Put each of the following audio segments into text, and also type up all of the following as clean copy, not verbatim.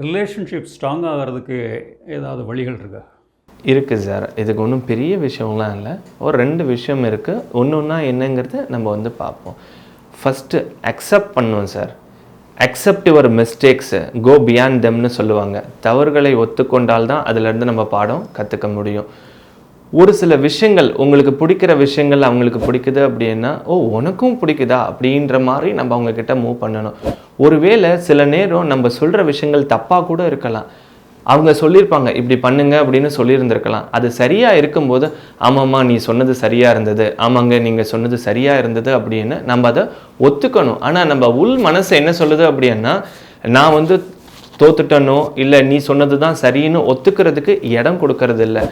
Relationship strong ஆகிறதுக்கு ஏதாவது வழிகள் இருக்கா? இருக்குது சார். இதுக்கு ஒன்றும் பெரிய விஷயம்லாம் இல்லை. ஒரு 2 விஷயம் இருக்குது. ஒன்று என்னங்கிறது நம்ம வந்து பார்ப்போம். ஃபஸ்ட்டு அக்செப்ட் பண்ணுவோம் sir. Accept your mistakes, go beyond தெம்னு சொல்லுவாங்க. தவறுகளை ஒத்துக்கொண்டால் தான் அதிலேருந்து நம்ம பாடம் கற்றுக்க முடியும். ஒரு சில விஷயங்கள் உங்களுக்கு பிடிக்கிற விஷயங்கள் அவங்களுக்கு பிடிக்குது அப்படின்னா, ஓ உனக்கும் பிடிக்குதா அப்படின்ற மாதிரி நம்ம அவங்கக்கிட்ட மூவ் பண்ணணும். ஒருவேளை சில நேரம் நம்ம சொல்கிற விஷயங்கள் தப்பாக கூட இருக்கலாம். அவங்க சொல்லியிருப்பாங்க இப்படி பண்ணுங்க அப்படின்னு சொல்லியிருந்திருக்கலாம். அது சரியாக இருக்கும்போது, ஆமாம்மா நீ சொன்னது சரியாக இருந்தது, ஆமாங்க நீங்கள் சொன்னது சரியாக இருந்தது அப்படின்னு நம்ம அதை ஒத்துக்கணும். ஆனால் நம்ம உள் மனசு என்ன சொல்லுது அப்படின்னா, நான் வந்து தோத்துட்டனோ இல்லை நீ சொன்னது தான் சரின்னு ஒத்துக்கிறதுக்கு இடம் கொடுக்கறது இல்லை.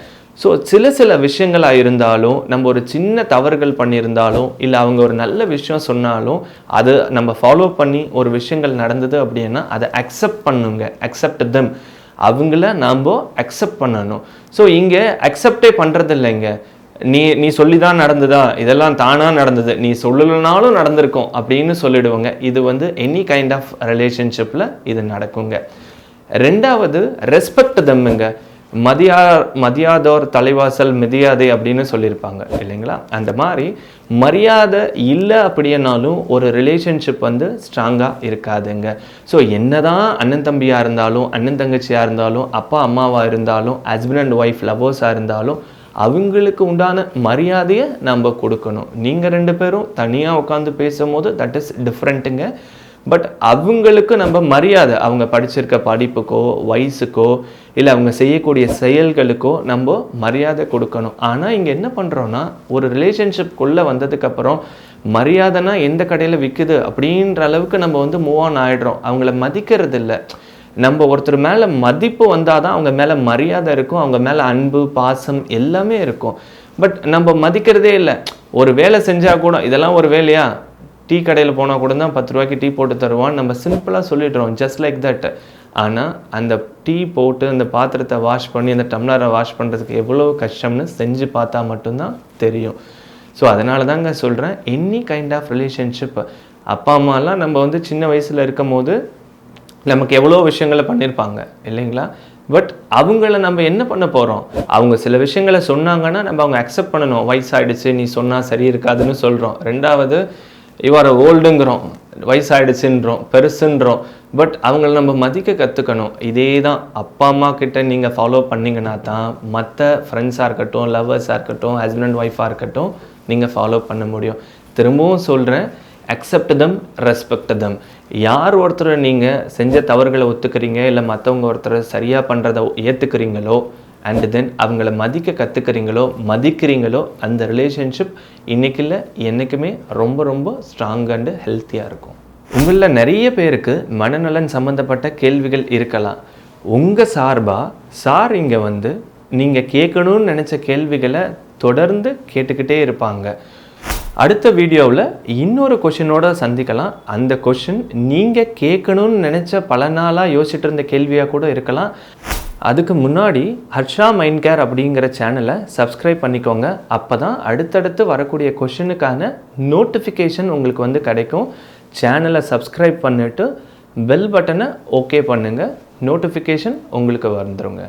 ஸோ சில விஷயங்களாக இருந்தாலும், நம்ம ஒரு சின்ன தவறுகள் பண்ணியிருந்தாலும், இல்லை அவங்க ஒரு நல்ல விஷயம் சொன்னாலும், அது நம்ம ஃபாலோ பண்ணி ஒரு விஷயங்கள் நடந்தது அப்படின்னா அதை அக்செப்ட் பண்ணுங்க. அக்செப்ட் தெம், அவங்கள நாம் அக்செப்ட் பண்ணணும். ஸோ இங்கே அக்செப்டே பண்ணுறது இல்லைங்க. நீ சொல்லி தான் நடந்ததா, இதெல்லாம் தானாக நடந்தது, நீ சொல்லலைனாலும் நடந்திருக்கும் அப்படின்னு சொல்லிடுவாங்க. இது வந்து எனி கைண்ட் ஆஃப் ரிலேஷன்ஷிப்பில் இது நடக்குங்க. 2வது ரெஸ்பெக்ட் தம்முங்க. மதியாதோர் தலைவாசல் மிதியாதே அப்படின்னு சொல்லியிருப்பாங்க இல்லைங்களா? அந்த மாதிரி மரியாதை இல்லை அப்படின்னாலும் ஒரு ரிலேஷன்ஷிப் வந்து ஸ்ட்ராங்காக இருக்காதுங்க. ஸோ என்னதான் அண்ணன் தம்பியாக இருந்தாலும், அண்ணன் தங்கச்சியாக இருந்தாலும், அப்பா அம்மாவாக இருந்தாலும், ஹஸ்பண்ட் அண்ட் ஒய்ஃப் லவ்வர்ஸாக இருந்தாலும், அவங்களுக்கு உண்டான மரியாதையை நம்ம கொடுக்கணும். நீங்கள் 2 பேரும் தனியாக உட்காந்து பேசும்போது தட் இஸ் டிஃப்ரெண்ட்டுங்க. பட் அவங்களுக்கு நம்ம மரியாதை, அவங்க படிச்சிருக்க படிப்புக்கோ வயசுக்கோ இல்லை அவங்க செய்யக்கூடிய செயல்களுக்கோ நம்ம மரியாதை கொடுக்கணும். ஆனால் இங்கே என்ன பண்ணுறோன்னா, ஒரு ரிலேஷன்ஷிப்குள்ளே வந்ததுக்கப்புறம் மரியாதைனா எந்த கடையில் விற்குது அப்படின்ற அளவுக்கு நம்ம வந்து மூவ் ஆன் ஆகிடுறோம். அவங்கள மதிக்கிறது இல்லை. நம்ம ஒருத்தர் மேலே மதிப்பு வந்தால் தான் அவங்க மேலே மரியாதை இருக்கும், அவங்க மேலே அன்பு பாசம் எல்லாமே இருக்கும். பட் நம்ம மதிக்கிறதே இல்லை. ஒரு வேலை செஞ்சால் கூட இதெல்லாம் ஒரு வேலையா, டீ கடையில் போனால் கூட தான் 10 ரூபாய்க்கு டீ போட்டு தருவான், நம்ம சிம்பிளாக சொல்லிடுறோம், ஜஸ்ட் லைக் தட். ஆனால் அந்த டீ போட்டு அந்த பாத்திரத்தை வாஷ் பண்ணி அந்த டம்ளரை வாஷ் பண்ணுறதுக்கு எவ்வளோ கஷ்டம்னு செஞ்சு பார்த்தா மட்டும்தான் தெரியும். ஸோ அதனால தாங்க சொல்கிறேன், எனி கைண்ட் ஆஃப் ரிலேஷன்ஷிப், அப்பா அம்மாலாம் நம்ம வந்து சின்ன வயசில் இருக்கும் போது நமக்கு எவ்வளோ விஷயங்களை பண்ணியிருப்பாங்க இல்லைங்களா? பட் அவங்கள நம்ம என்ன பண்ண போகிறோம்? அவங்க சில விஷயங்களை சொன்னாங்கன்னா நம்ம அவங்க அக்செப்ட் பண்ணணும். வயசாகிடுச்சு நீ சொன்னால் சரி இருக்காதுன்னு சொல்கிறோம். 2வது இவரை ஓல்டுங்கிறோம், வயசாகிடுச்சுன்றோம், பெருசுன்றோம். பட் அவங்கள நம்ம மதிக்க கற்றுக்கணும். இதே தான் அப்பா அம்மா கிட்ட நீங்கள் ஃபாலோ பண்ணிங்கன்னா தான் மற்ற ஃப்ரெண்ட்ஸாக இருக்கட்டும், லவ்வர்ஸாக இருக்கட்டும், ஹஸ்பண்ட் அண்ட் ஒய்ஃபாக இருக்கட்டும் நீங்கள் ஃபாலோ பண்ண முடியும். திரும்பவும் சொல்கிறேன், அக்செப்ட் தம், ரெஸ்பெக்ட் தம். யார் ஒருத்தரை நீங்கள் செஞ்ச தவறுகளை ஒத்துக்கிறீங்க, இல்லை மற்றவங்க ஒருத்தரை சரியாக பண்ணுறதை ஏற்றுக்கிறீங்களோ, அண்ட் தென் அவங்கள மதிக்க கற்றுக்கிறீங்களோ மதிக்கிறீங்களோ, அந்த ரிலேஷன்ஷிப் இன்றைக்கி இல்லை என்றைக்குமே ரொம்ப ரொம்ப ஸ்ட்ராங் அண்டு ஹெல்த்தியாக இருக்கும். உங்களில் நிறைய பேருக்கு மனநலன் சம்மந்தப்பட்ட கேள்விகள் இருக்கலாம். உங்கள் சார் இங்கே வந்து நீங்கள் கேட்கணும்னு நினச்ச கேள்விகளை தொடர்ந்து கேட்டுக்கிட்டே இருப்பாங்க. அடுத்த வீடியோவில் இன்னொரு கொஷினோட சந்திக்கலாம். அந்த கொஷின் நீங்கள் கேட்கணும்னு நினச்ச பல நாளாக யோசிச்சுட்டு இருந்த கேள்வியாக கூட இருக்கலாம். அதுக்கு முன்னாடி ஹர்ஷா மைண்ட் கேர் அப்படிங்கிற சேனலை சப்ஸ்கிரைப் பண்ணிக்கோங்க. அப்போ தான் அடுத்தடுத்து வரக்கூடிய கொஷினுக்கான நோட்டிஃபிகேஷன் உங்களுக்கு வந்து கிடைக்கும். சேனலை சப்ஸ்கிரைப் பண்ணிவிட்டு பெல் பட்டனை ஓகே பண்ணுங்கள், நோட்டிஃபிகேஷன் உங்களுக்கு வந்துருங்க.